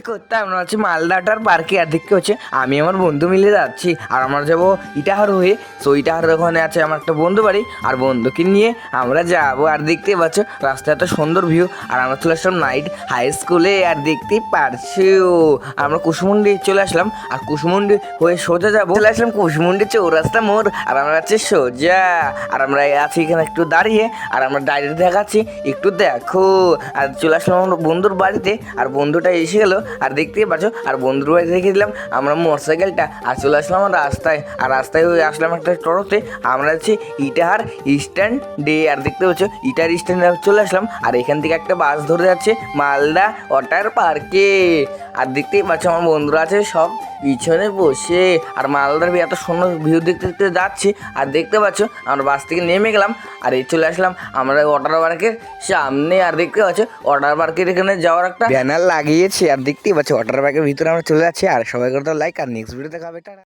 করতে আমরা হচ্ছে মালদাটার পার্কে আর দেখতে হচ্ছে আমি আমার বন্ধু মিলে যাচ্ছি আর আমরা যাবো ইটাহার হয়ে। সো ইটাহার ওখানে আছে আমার একটা বন্ধু বাড়ি আর বন্ধুকে নিয়ে আমরা যাবো। আর দেখতে পাচ্ছ রাস্তায় এত সুন্দর ভিউ। আর আমরা চলে আসলাম নাইট হাই স্কুলে আর দেখতেই পারছো আমরা কুশমুন্ডি চলে আসলাম। আর কুশমুন্ডি হয়ে সোজা যাবো, চলে আসলাম কুশমুন্ডি চৌরাস্তা মোড়। আর আমরা আছি সোজা আর আমরা আছি এখানে একটু দাঁড়িয়ে আর আমরা ডাইরেক্ট দেখাচ্ছি একটু দেখো। আর চলে আসলাম আমার বন্ধুর বাড়িতে আর বন্ধুটা এসে গেলো আর দেখতেই পাচ্ছ। আর বন্ধুর বাড়িতে রেখে দিলাম আমরা মোটরসাইকেলটা আর চলে আসলাম আমার রাস্তায়। আর রাস্তায় আসলাম একটা টোটোতে। আমরা আছি ইটাহার স্ট্যান্ড ডে আর দেখতে পাচ্ছ ইটাহার স্ট্যান্ডে চলে আসলাম। আর এখান থেকে একটা বাস ধরে যাচ্ছে মালদা ওয়াটার পার্কে। আর দেখতেই পাচ্ছ আমার বন্ধুরা আছে সব পিছনে বসে। আর মালদার এত সুন্দর ভিউ দেখতে দেখতে যাচ্ছি। আর দেখতে পাচ্ছ আমরা বাস থেকে নেমে গেলাম আর এই চলে আসলাম আমরা ওয়াটার পার্কের সামনে। আর দেখতে পাচ্ছ ওয়াটার পার্কের এখানে যাওয়ার একটা ব্যানার লাগিয়েছে। আর দেখতেই পাচ্ছ ওয়াটার পার্কের ভিতরে আমরা চলে যাচ্ছি। আর সবাই করতে লাইক আর নেক্সট ভিডিও দেখাবে।